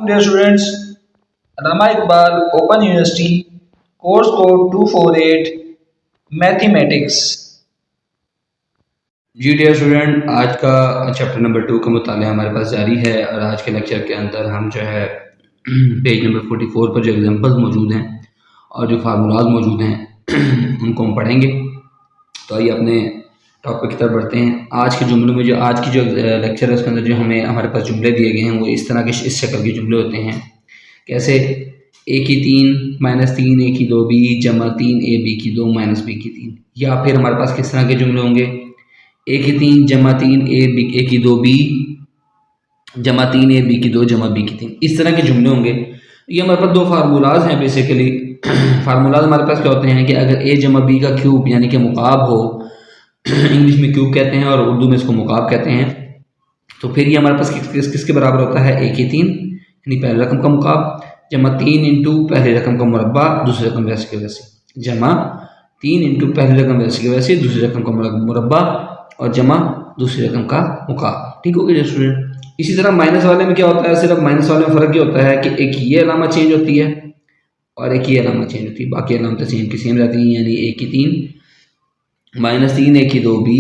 Dear students, Rama Iqbal, Open University, course code 248, Mathematics. जी dear student, आज का chapter number 2 का मुताला हमारे पास जारी है और आज के लेक्चर के अंदर हम जो है पेज नंबर 44 पर जो एग्जांपल्स मौजूद हैं और जो फार्मूलाज मौजूद हैं उनको हम पढ़ेंगे। तो आइए अपने टॉपिक की तरफ बढ़ते हैं। आज के जुमलों में जो आज की जो लेक्चर है उसके अंदर जो हमारे पास जुमले दिए गए हैं वो इस तरह के इस शक्ल के जुमले होते हैं। कैसे? ए की 3 माइनस 3 ए की 2 बी जमा 3 ए बी की 2 माइनस बी की 3। या फिर हमारे पास किस तरह के जुमले होंगे? ए की 3 जमा 3 ए की 2 बी जमा 3 ए बी की 2 जमा बी की 3। इस तरह के जुमले होंगे। ये हमारे पास दो फार्मूलाज हैं बेसिकली। फार्मूलाज हमारे पास क्या होते हैं कि अगर ए जमा बी का क्यूब यानी कि मुकाब हो, इंग्लिश में क्यूब कहते हैं और उर्दू में इसको मुकाब कहते हैं, तो फिर ये हमारे पास किसके बराबर होता है? ए की 3 यानी पहले रकम का मुकाब जमा 3 इंटू पहली रकम का मुरब्बा दूसरी रकम वैसे के वैसे जमा 3 इंटू पहली रकम वैसे के वैसे दूसरी रकम का मुरब्बा और जमा दूसरी रकम का मुकाब। ठीक हो गया स्टूडेंट। इसी तरह माइनस वाले में क्या होता है? सिर्फ माइनस वाले में फ़र्क ये होता है कि एक ये अलामा चेंज होती है और एक ये अलामा चेंज होती है, बाकी अलामतें सेम की सेम रहती हैं। यानी ए की 3 माइनस 3 ए की 2 बी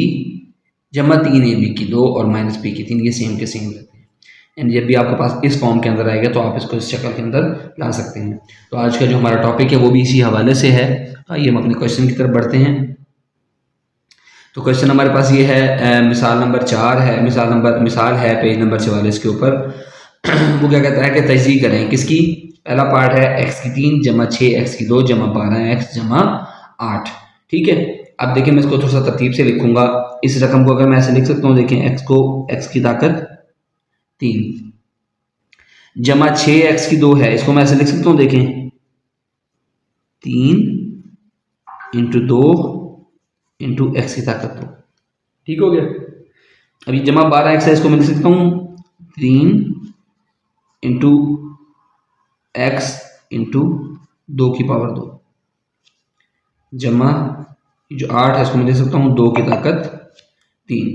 जमा 3 ए बी की 2 और माइनस बी की 3, ये सेम के सेम रहते हैं। एंड जब भी आपके पास इस फॉर्म के अंदर आएगा तो आप इसको इस शक्ल के अंदर ला सकते हैं। तो आज का जो हमारा टॉपिक है वो भी इसी हवाले से है। आइए हम अपने क्वेश्चन की तरफ बढ़ते हैं। तो क्वेश्चन हमारे पास ये है, मिसाल नंबर 4 है, मिसाल है पेज नंबर 44 के ऊपर। वो क्या कहता है कि तजज़ीह करें किसकी? पहला पार्ट है एक्स की 3 जमा 6 एक्स की 2 जमा 12 एक्स जमा 8। ठीक है, अब देखिए मैं इसको थोड़ा सा तरतीब से लिखूंगा। इस रकम को अगर मैं ऐसे लिख सकता हूँ, देखें एक्स को एक्स की ताकत 3 जमा 6 एक्स की 2 है, इसको मैं ऐसे लिख सकता हूँ, देखें 3 इंटू 2 इंटू एक्स की ताकत 2। ठीक हो गया। अभी जमा 12 एक्स है, इसको मैं लिख सकता हूँ 3 इंटू एक्स इंटू 2 की पावर 2 जमा जो 8 है इसको मैं लिख सकता हूँ 2 की ताकत 3।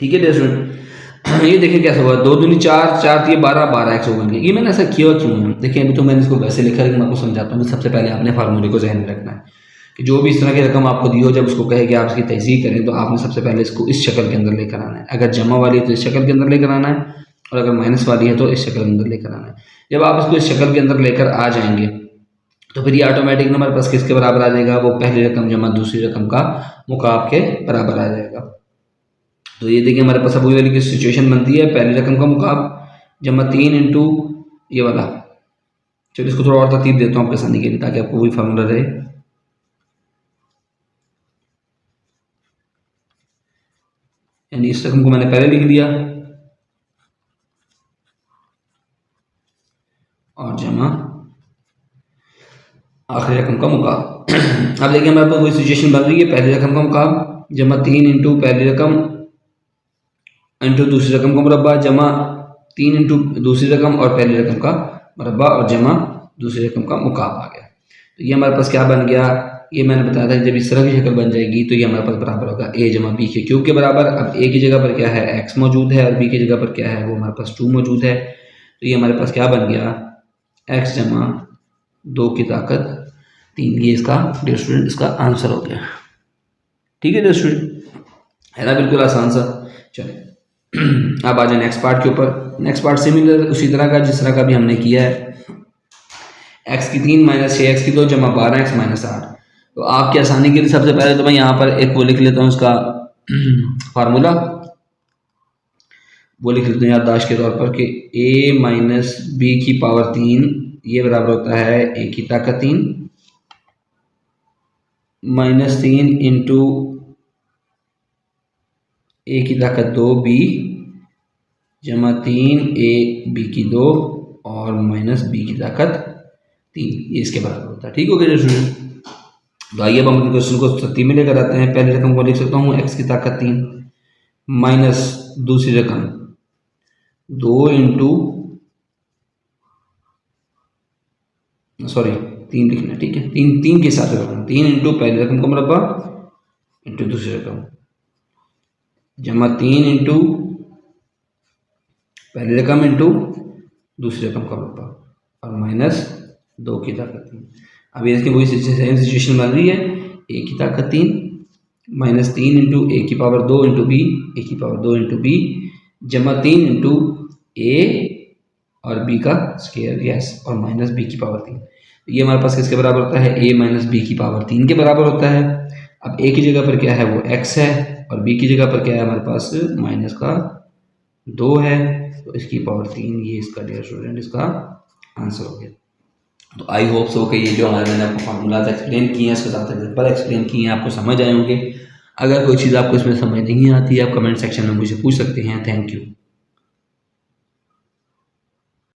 ठीक है स्टूडेंट, ये देखिए कैसा हुआ, 2 दूनी 4 4 थी 12 12 एक्स बन गया। ये मैंने ऐसा किया क्यों है? देखिए अभी तो मैंने इसको वैसे लिखा, लेकिन मैं आपको समझाता हूँ कि सबसे पहले आपने फार्मूले को जहन में रखना है कि जो भी इस तरह की रकम आपको दी हो, जब उसको कहे कि आप इसकी तजज़ीह करें तो आपने सबसे पहले इसको इस शक्ल के अंदर लेकर आना है। अगर जमा वाली है तो इस शक्ल के अंदर लेकर आना है और अगर माइनस वाली है तो इस शक्ल के अंदर लेकर आना है। जब आप इसको इस शक्ल के अंदर लेकर आ जाएंगे तो फिर ये ऑटोमेटिक हमारे पास किसके बराबर आ जाएगा? वो पहली रकम जमा दूसरी रकम का मुकाब के बराबर आ जाएगा। तो ये देखिए हमारे पास अब वही वाली की सिचुएशन बनती है, पहली रकम का मुकाब जमा 3 इंटू ये वाला। चलिए इसको थोड़ा और तरतीब देता हूँ आपके आसानी के लिए ताकि आपको वही फार्मूला रहे। यानी इस रकम को मैंने पहले लिख लिया और जमा आखिरी रकम का मुकाब। अब देखिए हमारे पास वही सिचुएशन बन रही है, पहली रकम का मुकाब जमा 3 इंटू पहली रकम इंटू दूसरी रकम का मुरब्बा जमा 3 इंटू दूसरी रकम और पहली रकम का मुरब्बा और जमा दूसरी रकम का मुकाब आ गया। तो ये हमारे पास क्या बन गया? ये मैंने बताया था जब इस तरह की शक्ल बन जाएगी तो ये हमारे पास बराबर होगा ए जमा बी के क्यूब के बराबर। अब ए की जगह पर क्या है? एक्स मौजूद है और बी की जगह पर क्या है? वो हमारे पास 2 मौजूद है। तो ये हमारे पास क्या बन गया? एक्स जमा 2 की ताकत 3। ये इसका डियर स्टूडेंट इसका आंसर हो गया। ठीक है डियर स्टूडेंट, है ना? बिल्कुल आसान सा। चलिए अब आ जाए नेक्स्ट पार्ट के ऊपर। नेक्स्ट पार्ट सिमिलर उसी तरह का जिस तरह का भी हमने किया है, एक्स की 3 माइनस 6 एक्स की 2 जमा 12 एक्स माइनस 8। तो आपकी आसानी के लिए सबसे पहले तो मैं यहाँ पर एक वो लिख लेता हूँ इसका फार्मूला, वो लिख लेते हैं याददाश्त के तौर पर कि a माइनस बी की पावर 3 ये बराबर होता है a की ताकत 3 माइनस 3 इंटू a की ताकत 2 b जमा 3 a b की 2 और माइनस b की ताकत 3, ये इसके बराबर होता है। ठीक हो गया स्टूडेंट। तो आइए अब हम अपने क्वेश्चन को तरतीब में लेकर आते हैं। पहली रकम को लिख सकता हूँ x की ताकत 3 माइनस दूसरी रकम 2 इंटू सॉरी 3 लिखना, ठीक है, 3 के साथ रकम 3 इंटू पहली रकम का मुरब्बा इंटू दूसरी रकम जमा 3 इंटू पहली रकम इंटू दूसरी रकम का रुपा और माइनस 2 की ताकत 3। अब ये इसकी वही सेम सिचुएशन बन रही है, a की ताकत 3 माइनस 3 इंटू ए की पावर 2 इंटू बी, ए की पावर 2 इंटू बी जमा 3 इंटू ए और बी का स्क्वायर, यस, और माइनस बी की पावर 3। ये हमारे पास किसके बराबर होता है, a माइनस बी की पावर 3 के बराबर होता है। अब a की जगह पर क्या है, वो x है, और b की जगह पर क्या है हमारे पास, माइनस का 2 है, तो इसकी पावर 3, ये इसका डियर स्टूडेंट इसका आंसर हो गया। तो आई होप सो कि ये जो हमारे मैंने आपको फार्मूलाज एक्सप्लेन किए हैं, इसके साथ एग्जाम्पल एक्सप्लेन किए हैं, आपको समझ आए होंगे। अगर कोई चीज़ आपको इसमें समझ नहीं आती है, आप कमेंट सेक्शन में मुझे पूछ सकते हैं। Thank you.